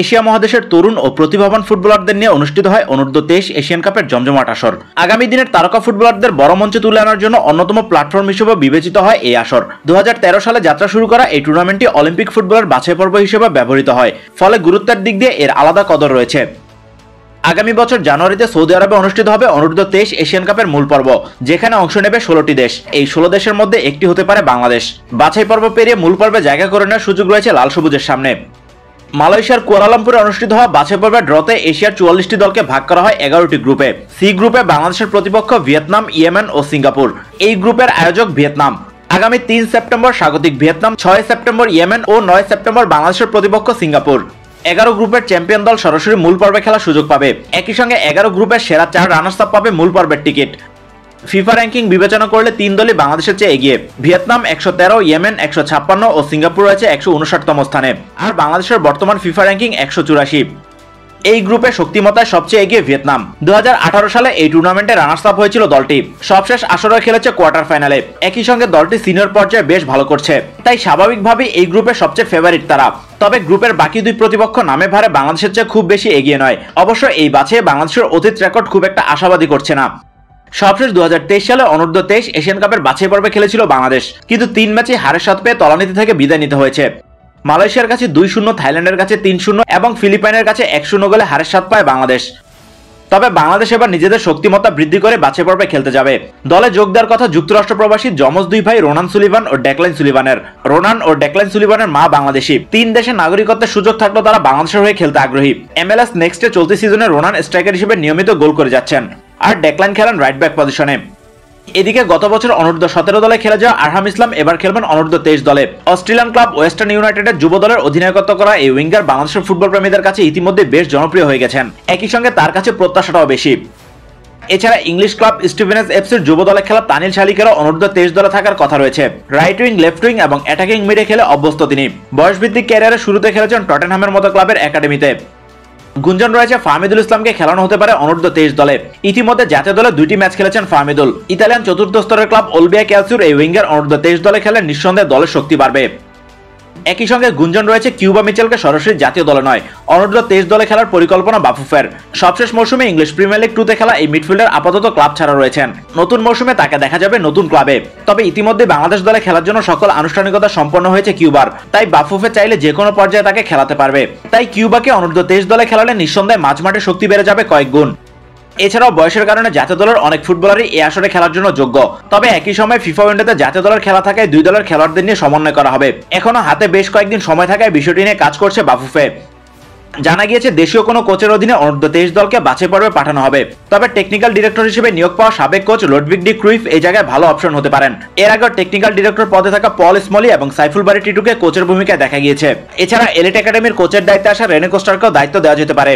Asia মহাদেশের তরুণ ও প্রতিভাবান ফুটবলারদের নিয়ে অনুষ্ঠিত হয় অনূর্ধ্ব 23 এশিয়ান কাপের জমজমাট আসর। আগামী দিনের তারকা ফুটবলারদের বড় মঞ্চে তুলে আনার জন্য অন্যতম প্ল্যাটফর্ম হিসেবে বিবেচিত হয় এই আসর। 2013 সালে যাত্রা শুরু করা এই টুর্নামেন্টটি অলিম্পিক ফুটবলের বাছাই পর্ব হিসেবে ব্যবহৃত হয়, ফলে গুরুত্বের দিক দিয়ে এর আলাদা কদর রয়েছে। আগামী বছর জানুয়ারিতে সৌদি আরবে অনুষ্ঠিত হবে অনূর্ধ্ব 23 এশিয়ান কাপের মূল পর্ব, যেখানে অংশ নেবে 16টি দেশ। এই 16 দেশের মধ্যে একটি হতে পারে বাংলাদেশ। বাছাই পর্ব পেরিয়ে মূল পর্বে জায়গা করে নেওয়ার সুযোগ রয়েছে লাল সবুজের সামনে। মালয়েশিয়ার কুয়ালালামপুরে অনুষ্ঠিত হওয়া বাছাই পর্বের ড্রতে এশিয়ার 44টি দলকে ভাগ করা হয় 11টি গ্রুপে। সি গ্রুপে বাংলাদেশের প্রতিপক্ষ ভিয়েতনাম, ইয়েমেন ও সিঙ্গাপুর। এই গ্রুপের আয়োজক ভিয়েতনাম। আগামী 3 সেপ্টেম্বর স্বাগতিক ভিয়েতনাম, 6 সেপ্টেম্বর ইয়েমেন ও 9 সেপ্টেম্বর বাংলাদেশের প্রতিপক্ষ সিঙ্গাপুর। 11 গ্রুপের চ্যাম্পিয়ন দল সরাসরি মূল পর্বে খেলার সুযোগ পাবে। একই সঙ্গে 11 গ্রুপের সেরা 4 রানার্স আপ পাবে মূল পর্বের টিকিট। ফিফা র্যাঙ্কিং বিবেচনা করলে 3 দলই বাংলাদেশের চেয়ে এগিয়ে। ভিয়েতনাম 113, ইয়েমেন 156 ও সিঙ্গাপুর রয়েছে 159তম স্থানে। আর বাংলাদেশের বর্তমান ফিফা র্যাঙ্কিং 184। এই গ্রুপে শক্তিমত্তায় সবচেয়ে এগিয়ে ভিয়েতনাম। 2018 সালে এই টুর্নামেন্টে রানার্স আপ হয়েছিল দলটি। সবশেষ আসরে খেলেছে কোয়ার্টার ফাইনালে। একই সঙ্গে দলটি সিনিয়র পর্যায়ে বেশ ভালো করছে, তাই স্বাভাবিকভাবেই এই গ্রুপে সবচেয়ে ফেভারিট তারা। তবে গ্রুপের বাকি দুই প্রতিপক্ষ নামে ভারে বাংলাদেশের চেয়ে খুব বেশি এগিয়ে নয়। অবশ্য এই বাছাইয়ে বাংলাদেশের অতীত রেকর্ড খুব একটা আশাবাদী করছে না। সবশেষ 2023 সালে অনূর্ধ্ব 23 এশিয়ান কাপের বাছাই পর্বে খেলেছিল বাংলাদেশ, কিন্তু 3 ম্যাচে হারের স্বাদ পেয়ে তলানিতে থেকে বিদায় নিতে হয়েছে। মালয়েশিয়ার কাছে 2-0, থাইল্যান্ডের কাছে 3-0 এবং ফিলিপাইনের কাছে 1-0 গোলে হারের স্বাদ পায় বাংলাদেশ। তবে বাংলাদেশ এবার নিজেদের শক্তিমত্তা বৃদ্ধি করে বাছাই পর্বে খেলতে যাবে। দলে যোগ দেওয়ার কথা যুক্তরাষ্ট্র প্রবাসী যমজ দুই ভাই রোনান সুলিভান ও ডেকলাইন সুলিভানের। রোনান ও ডেকলাইন সুলিভানের মা বাংলাদেশি। 3 দেশের নাগরিকত্বের সুযোগ থাকলেও তারা বাংলাদেশের হয়ে খেলতে আগ্রহী। MLS নেক্সটে চলতি সিজনে রোনান স্ট্রাইকার হিসেবে নিয়মিত গোল করে যাচ্ছেন, আর ডেকলাইন খেলেন রাইট ব্যাক পজিশনে। এদিকে গত বছর অনূর্ধ্ব 17 দলে খেলে যাওয়া আরহাম ইসলাম এবার খেলবেন অনূর্ধ্ব 23 দলে। অস্ট্রেলিয়ান ক্লাব ওয়েস্টার্ন ইউনাইটেডের যুব দলের অধিনায়কত্ব করা এই উইঙ্গার বাংলাদেশের ফুটবল প্রেমীদের কাছে ইতিমধ্যে বেশ জনপ্রিয় হয়ে গেছেন। একই সঙ্গে তার কাছে প্রত্যাশাটাও বেশি। এছাড়া ইংলিশ ক্লাব স্টিভেনস এফসির যুব দলে খেলা তানিল শালিকেরও অনূর্ধ্ব 23 দলে থাকার কথা রয়েছে। রাইট উইং, লেফট উইং এবং অ্যাটাকিং মিডে খেলে অভ্যস্ত তিনি। বয়সভিত্তিক ক্যারিয়ারের শুরুতে খেলেছেন টটেনহামের মতো ক্লাবের একাডেমিতে। গুঞ্জন রয়েছে ফাহমিদুল ইসলামকে খেলানো হতে পারে অনূর্ধ্ব 23 দলে। ইতিমধ্যে জাতীয় দলে 2টি ম্যাচ খেলেছেন ফাহমিদুল। ইতালিয়ান চতুর্থ স্তরের ক্লাব ওলবিয়া ক্যালসিওর এই উইঙ্গার অনূর্ধ্ব 23 দলে খেলে নিঃসন্দেহে দলের শক্তি বাড়বে। একই সঙ্গে গুঞ্জন রয়েছে কিউবা মিচেলকে সরাসরি জাতীয় দলে নয়, অনূর্ধ্ব 23 দলে খেলার পরিকল্পনা বাফুফের। সবশেষ মৌসুমে ইংলিশ প্রিমিয়ার লিগ 2তে খেলা এই মিডফিল্ডার আপাতত ক্লাব ছাড়া রয়েছেন। নতুন মৌসুমে তাকে দেখা যাবে নতুন ক্লাবে। তবে ইতিমধ্যে বাংলাদেশ দলে খেলার জন্য সকল আনুষ্ঠানিকতা সম্পন্ন হয়েছে কিউবার, তাই বাফুফে চাইলে যে কোনো পর্যায়ে তাকে খেলাতে পারবে। তাই কিউবাকে অনূর্ধ্ব 23 দলে খেলালে নিঃসন্দেহে মাঝমাঠে শক্তি বেড়ে যাবে কয়েক গুণ। এছাড়াও বয়সের কারণে জাতীয় দলের অনেক ফুটবলারই এই আসরে খেলার জন্য যোগ্য। তবে একই সময় ফিফা উইন্ডোতে জাতীয় দলের খেলা থাকায় 2 দলের খেলোয়াড়দের নিয়ে সমন্বয় করা হবে। এখনো হাতে বেশ কয়েকদিন সময় থাকায় বিষয়টি নিয়ে কাজ করছে বাফুফে। জানা গিয়েছে দেশীয় কোনো কোচের অধীনে অনূর্ধ্ব 23 দলকে বাছাই পর্বে পাঠানো হবে। তবে টেকনিক্যাল ডিরেক্টর হিসেবে নিয়োগ পাওয়া সাবেক কোচ লুডভিগ ডি ক্রুইফ এই জায়গায় ভালো অপশন হতে পারেন। এর আগে টেকনিক্যাল ডিরেক্টর পদে থাকা পল স্মলি এবং সাইফুল বারি টিটুকে কোচের ভূমিকায় দেখা গিয়েছে। এছাড়া এলিট একাডেমির কোচের দায়িত্বে আসা রেনে কোস্টারকেও দায়িত্ব দেওয়া যেতে পারে।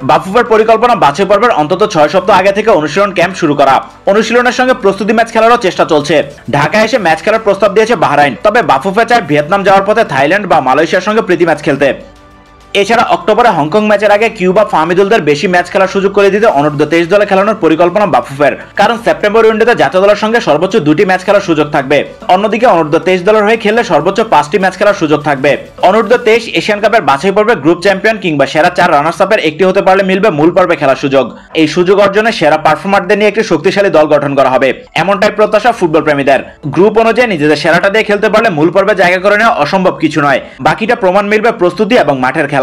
বাফুফের পরিকল্পনা বাছাই পর্বের অন্তত 6 সপ্তাহ আগে থেকে অনুশীলন ক্যাম্প শুরু করা। অনুশীলনের সঙ্গে প্রস্তুতি ম্যাচ খেলারও চেষ্টা চলছে। ঢাকায় এসে ম্যাচ খেলার প্রস্তাব দিয়েছে বাহরাইন। তবে বাফুফে চায় ভিয়েতনাম যাওয়ার পথে থাইল্যান্ড বা মালয়েশিয়ার সঙ্গে প্রীতি ম্যাচ খেলতে। এছাড়া অক্টোবরে হংকং ম্যাচের আগে কিউবা ফাহমিদুলদের বেশি ম্যাচ খেলার সুযোগ করে দিতে অনূর্ধ্ব 23 দলে খেলানোর পরিকল্পনা বাফুফের। কারণ সেপ্টেম্বর উইন্ডোতে জাতীয় দলের সঙ্গে সর্বোচ্চ 2টি ম্যাচ খেলার সুযোগ থাকবে। অন্যদিকে অনূর্ধ্ব 23 দলের হয়ে খেললে সর্বোচ্চ 5টি ম্যাচ খেলার সুযোগ থাকবে। অনূর্ধ্ব 23 এশিয়ান কাপের বাছাই পর্বে গ্রুপ চ্যাম্পিয়ন কিংবা সেরা 4 রানার্স আপের একটি হতে পারলে মিলবে মূল পর্বে খেলার সুযোগ। এই সুযোগ অর্জনে সেরা পারফর্মারদের নিয়ে একটি শক্তিশালী দল গঠন করা হবে, এমনটাই প্রত্যাশা ফুটবল প্রেমীদের। গ্রুপ অনুযায়ী নিজেদের সেরাটা দিয়ে খেলতে পারলে মূল পর্বে জায়গা করে নেওয়া অসম্ভব কিছু নয়। বাকিটা প্রমাণ মিলবে প্রস্তুতি এবং মাঠের খেলায়।